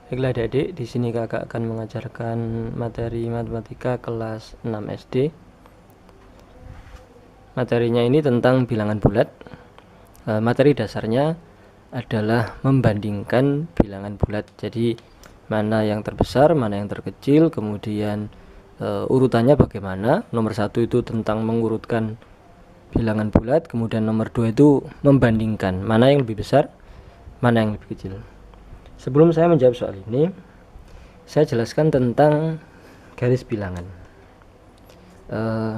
Baiklah adik-adik, di sini kakak akan mengajarkan materi matematika kelas 6 SD. Materinya ini tentang bilangan bulat. Materi dasarnya adalah membandingkan bilangan bulat. Jadi mana yang terbesar, mana yang terkecil, kemudian urutannya bagaimana. Nomor 1 itu tentang mengurutkan bilangan bulat, kemudian nomor 2 itu membandingkan mana yang lebih besar, mana yang lebih kecil. Sebelum saya menjawab soal ini, saya jelaskan tentang garis bilangan.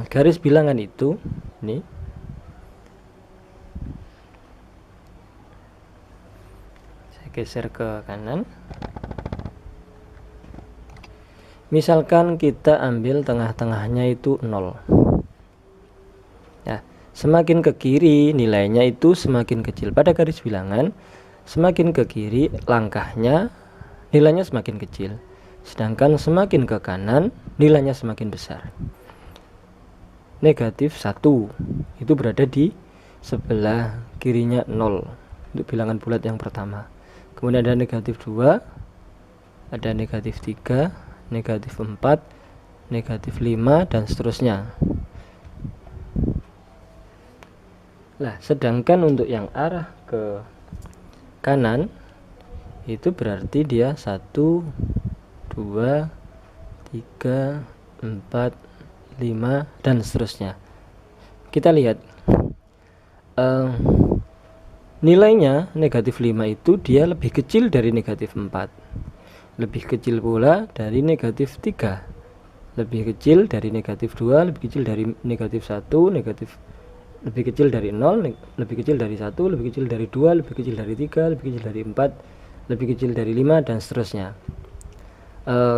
Garis bilangan itu ini saya geser ke kanan. Misalkan kita ambil tengah-tengahnya itu 0. Nah, semakin ke kiri nilainya itu semakin kecil. Pada garis bilangan, semakin ke kiri langkahnya nilainya semakin kecil, sedangkan semakin ke kanan nilainya semakin besar. Negatif 1 itu berada di sebelah kirinya 0 untuk bilangan bulat yang pertama. Kemudian ada negatif 2, ada negatif 3, negatif 4, negatif 5, dan seterusnya. Nah, sedangkan untuk yang arah ke kanan itu berarti dia 1, 2, 3, 4, 5, dan seterusnya. Kita lihat nilainya negatif 5 itu dia lebih kecil dari negatif 4, lebih kecil pula dari negatif 3, lebih kecil dari negatif 2, lebih kecil dari negatif 1, lebih kecil dari 0, lebih kecil dari 1, lebih kecil dari 2, lebih kecil dari 3, lebih kecil dari 4, lebih kecil dari 5, dan seterusnya.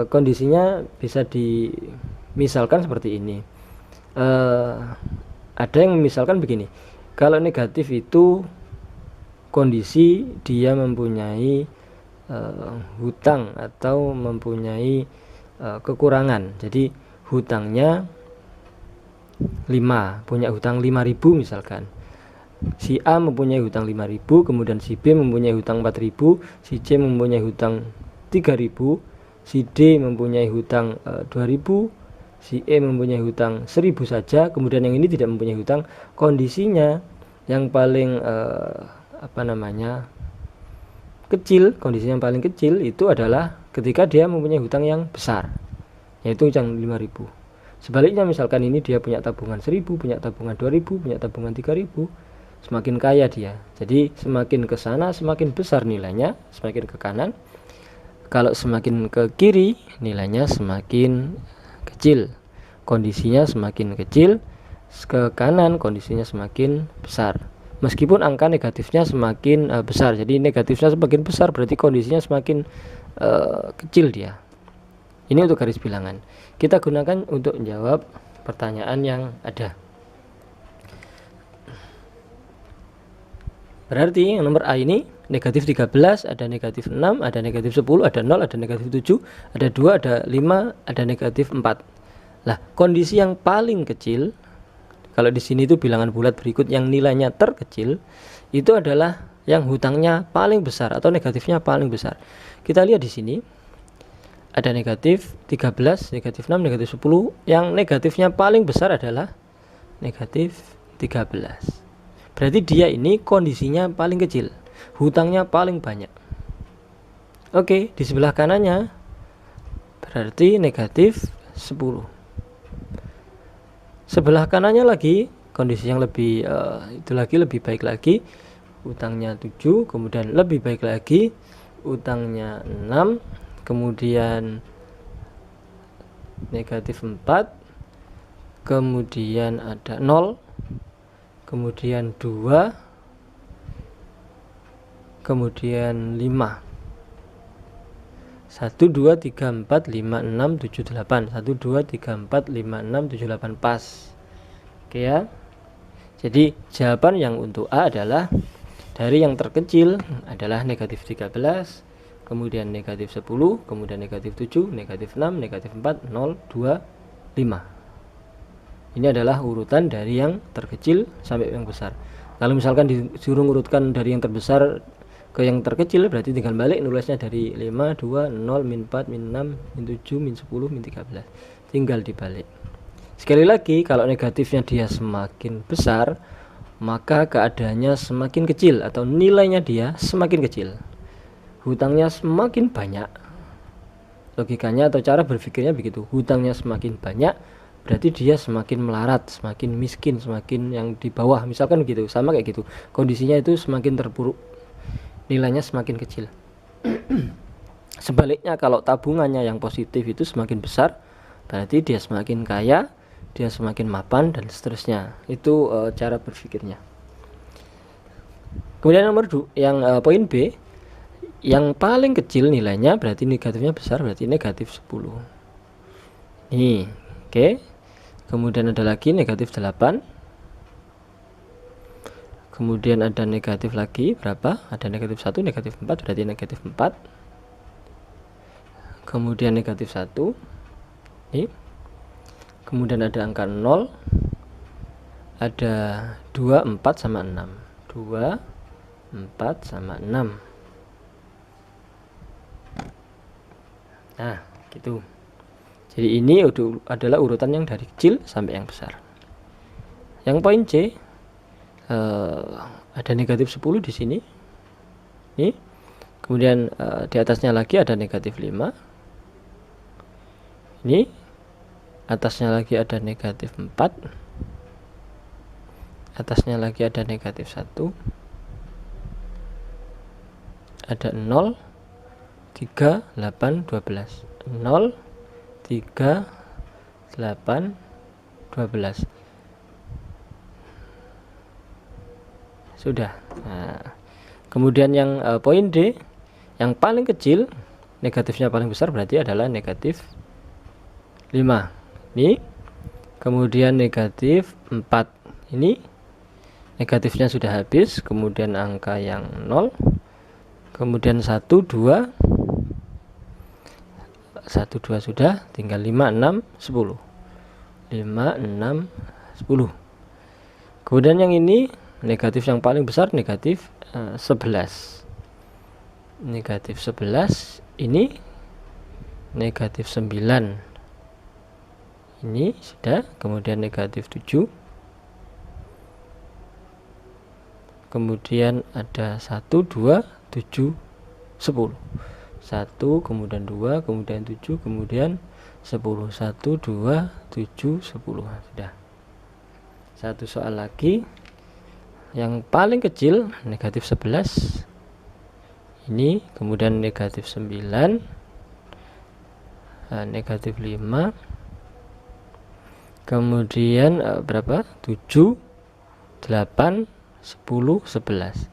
Kondisinya bisa dimisalkan seperti ini. Ada yang misalkan begini, kalau negatif itu kondisi dia mempunyai hutang atau mempunyai kekurangan. Jadi hutangnya 5, punya hutang 5.000 misalkan. Si A mempunyai hutang 5.000, kemudian si B mempunyai hutang 4.000, si C mempunyai hutang 3.000, si D mempunyai hutang 2.000, si E mempunyai hutang 1.000 saja, kemudian yang ini tidak mempunyai hutang. Kondisinya yang paling kecil, kondisi yang paling kecil itu adalah ketika dia mempunyai hutang yang besar, yaitu hutang 5.000. Sebaliknya misalkan ini dia punya tabungan 1.000, punya tabungan 2.000, punya tabungan 3.000, semakin kaya dia. Jadi semakin ke sana semakin besar nilainya, semakin ke kanan. Kalau semakin ke kiri nilainya semakin kecil, kondisinya semakin kecil. Ke kanan kondisinya semakin besar, meskipun angka negatifnya semakin besar. Jadi negatifnya semakin besar berarti kondisinya semakin kecil dia. Ini untuk garis bilangan. Kita gunakan untuk menjawab pertanyaan yang ada. Berarti yang nomor A ini negatif 13, ada negatif 6, ada negatif 10, ada 0, ada negatif 7, ada 2, ada 5, ada negatif 4. Nah, kondisi yang paling kecil, kalau di sini itu bilangan bulat berikut yang nilainya terkecil, itu adalah yang hutangnya paling besar atau negatifnya paling besar. Kita lihat di sini ada negatif 13, negatif 6, negatif 10. Yang negatifnya paling besar adalah negatif 13. Berarti dia ini kondisinya paling kecil, hutangnya paling banyak. Oke, di sebelah kanannya berarti negatif 10. Sebelah kanannya lagi kondisi yang lebih lebih baik lagi, hutangnya 7, kemudian lebih baik lagi hutangnya 6, kemudian negatif 4, kemudian ada 0, kemudian 2, kemudian 5. 1, 2, 3, 4, 5, 6, 7, 8. 1, 2, 3, 4, 5, 6, 7, 8. Pas. Oke ya. Jadi jawaban yang untuk A adalah dari yang terkecil adalah negatif 13, kemudian negatif 10, kemudian negatif 7, negatif 6, negatif 4, 0, 2, 5. Ini adalah urutan dari yang terkecil sampai yang besar. Kalau misalkan disuruh urutkan dari yang terbesar ke yang terkecil, berarti tinggal balik nulisnya dari 5, 2, 0, min 4, min 6, min 7, min 10, min 13, tinggal dibalik. Sekali lagi, kalau negatifnya dia semakin besar, maka keadaannya semakin kecil atau nilainya dia semakin kecil, hutangnya semakin banyak. Logikanya atau cara berpikirnya begitu, hutangnya semakin banyak berarti dia semakin melarat, semakin miskin, semakin yang di bawah, misalkan gitu, sama kayak gitu, kondisinya itu semakin terpuruk, nilainya semakin kecil. Sebaliknya, kalau tabungannya yang positif itu semakin besar, berarti dia semakin kaya, dia semakin mapan, dan seterusnya. Itu cara berpikirnya. Kemudian nomor poin B, yang paling kecil nilainya berarti negatifnya besar, berarti negatif 10. Nih, oke. Kemudian ada lagi negatif 8. Kemudian ada negatif lagi berapa? Ada negatif 1, negatif 4, berarti negatif 4. Kemudian negatif 1. Nih. Kemudian ada angka 0. Ada 2, 4 sama 6. 2, 4 sama 6. Nah, gitu. Jadi ini adalah urutan yang dari kecil sampai yang besar. Yang poin C, ada negatif 10 di sini. Nih. Kemudian di atasnya lagi ada negatif 5. Ini atasnya lagi ada negatif 4. Atasnya lagi ada negatif 1. Ada 0, 3, 8, 12. 0, 3, 8, 12. Sudah. Nah, kemudian yang poin D, yang paling kecil negatifnya paling besar berarti adalah negatif 5. Ini. Kemudian negatif 4. Ini negatifnya sudah habis. Kemudian angka yang 0. Kemudian 1, 2. 1, 2 sudah, tinggal 5, 6, 10. 5, 6, 10. Kemudian yang ini negatif yang paling besar, negatif 11. Negatif 11. Ini negatif 9. Ini sudah. Kemudian negatif 7. Kemudian ada 1, 2, 7, 10. 1, kemudian 2, kemudian 7, kemudian 10. 1, 2, 7, 10. Sudah. Satu soal lagi. Yang paling kecil negatif 11. Ini, kemudian negatif 9. Negatif 5. Kemudian berapa? 7, 8, 10, 11.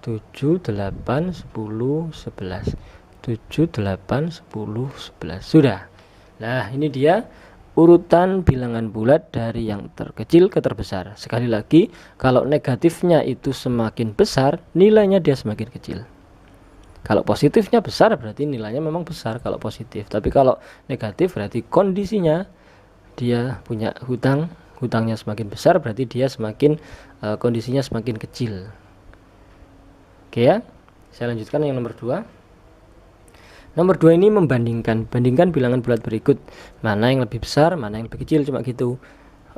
7, 8, 10, 11. 7, 8, 10, 11. Sudah. Nah, ini dia urutan bilangan bulat dari yang terkecil ke terbesar. Sekali lagi, kalau negatifnya itu semakin besar, nilainya dia semakin kecil. Kalau positifnya besar, berarti nilainya memang besar kalau positif. Tapi kalau negatif, berarti kondisinya dia punya hutangnya semakin besar, berarti dia semakin kondisinya semakin kecil. Oke ya, saya lanjutkan yang nomor 2. Nomor 2 ini bandingkan bilangan bulat berikut, mana yang lebih besar, mana yang lebih kecil, cuma gitu.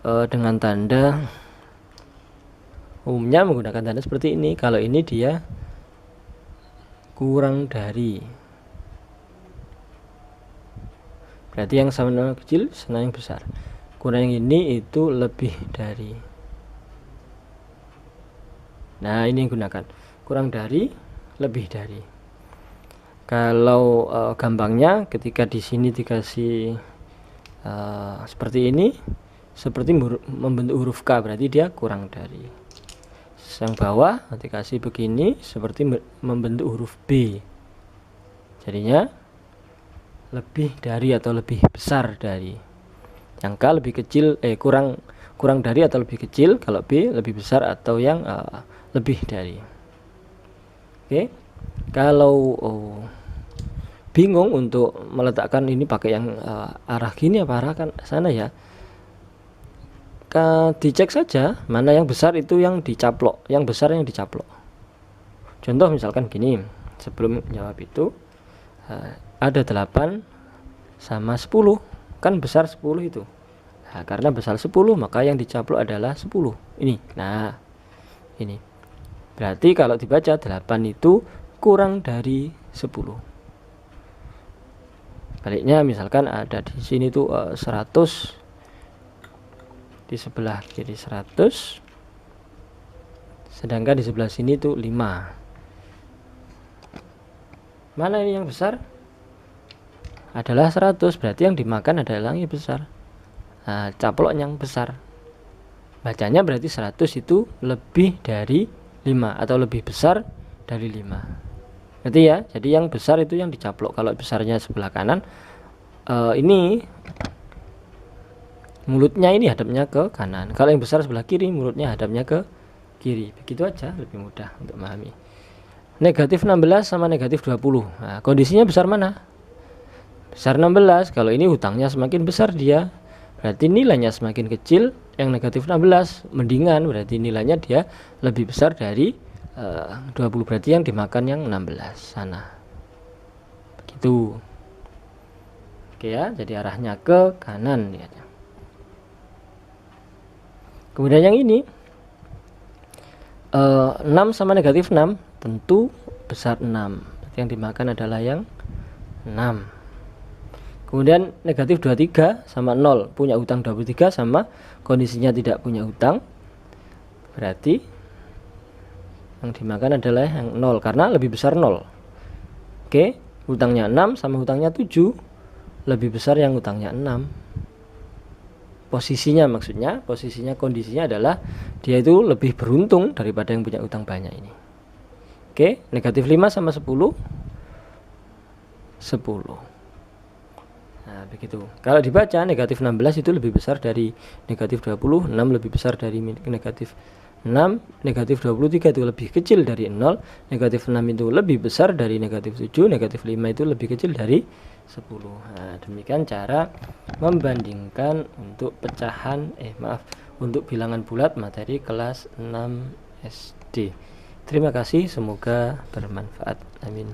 Dengan tanda, umumnya menggunakan tanda seperti ini. Kalau ini dia kurang dari, berarti yang sama kecil sama yang besar. Kurang yang ini itu lebih dari. Nah, ini yang gunakan kurang dari, lebih dari. Kalau gampangnya, ketika di sini dikasih seperti ini, seperti membentuk huruf K, berarti dia kurang dari. Yang bawah dikasih begini, seperti membentuk huruf B, jadinya lebih dari atau lebih besar dari. Yang K lebih kecil, kurang dari atau lebih kecil, kalau B lebih besar atau yang lebih dari. Oke. Kalau bingung untuk meletakkan ini pakai yang arah gini apa arah kan sana ya, dicek saja mana yang besar, itu yang dicaplok, yang besar yang dicaplok. Contoh misalkan gini, sebelum menjawab itu ada 8 sama 10, kan besar 10 itu. Nah, karena besar 10 maka yang dicaplok adalah 10 ini. Nah ini berarti kalau dibaca 8 itu kurang dari 10. Baliknya misalkan ada di sini tuh 100, di sebelah kiri 100, sedangkan di sebelah sini tuh 5. Mana ini yang besar? Adalah 100, berarti yang dimakan adalah yang besar. Nah, caplok yang besar. Bacanya berarti 100 itu lebih dari 5 atau lebih besar dari 5. Berarti ya, jadi yang besar itu yang dicaplok. Kalau besarnya sebelah kanan, ini mulutnya ini hadapnya ke kanan. Kalau yang besar sebelah kiri, mulutnya hadapnya ke kiri. Begitu aja, lebih mudah untuk memahami. Negatif 16 sama negatif 20. Nah, kondisinya besar mana? Besar 16. Kalau ini hutangnya semakin besar dia, berarti nilainya semakin kecil. Yang negatif 16 mendingan, berarti nilainya dia lebih besar dari 20. Berarti yang dimakan yang 16 sana. Begitu. Oke ya, jadi arahnya ke kanan ya. Kemudian yang ini 6 sama negatif 6 tentu besar 6. Berarti yang dimakan adalah yang 6. Kemudian negatif 23 sama 0, punya hutang 23 sama kondisinya tidak punya hutang, berarti yang dimakan adalah yang 0 karena lebih besar 0. Oke, hutangnya 6 sama hutangnya 7, lebih besar yang hutangnya 6. Posisinya maksudnya, posisinya kondisinya adalah dia itu lebih beruntung daripada yang punya hutang banyak ini. Oke, negatif 5 sama 10, 10. Nah, begitu. Kalau dibaca negatif 16 itu lebih besar dari negatif 20, 6 lebih besar dari negatif 6, negatif 23 itu lebih kecil dari 0, negatif 6 itu lebih besar dari negatif 7, negatif 5 itu lebih kecil dari 10. Nah, demikian cara membandingkan untuk pecahan untuk bilangan bulat materi kelas 6 SD. Terima kasih, semoga bermanfaat. Amin.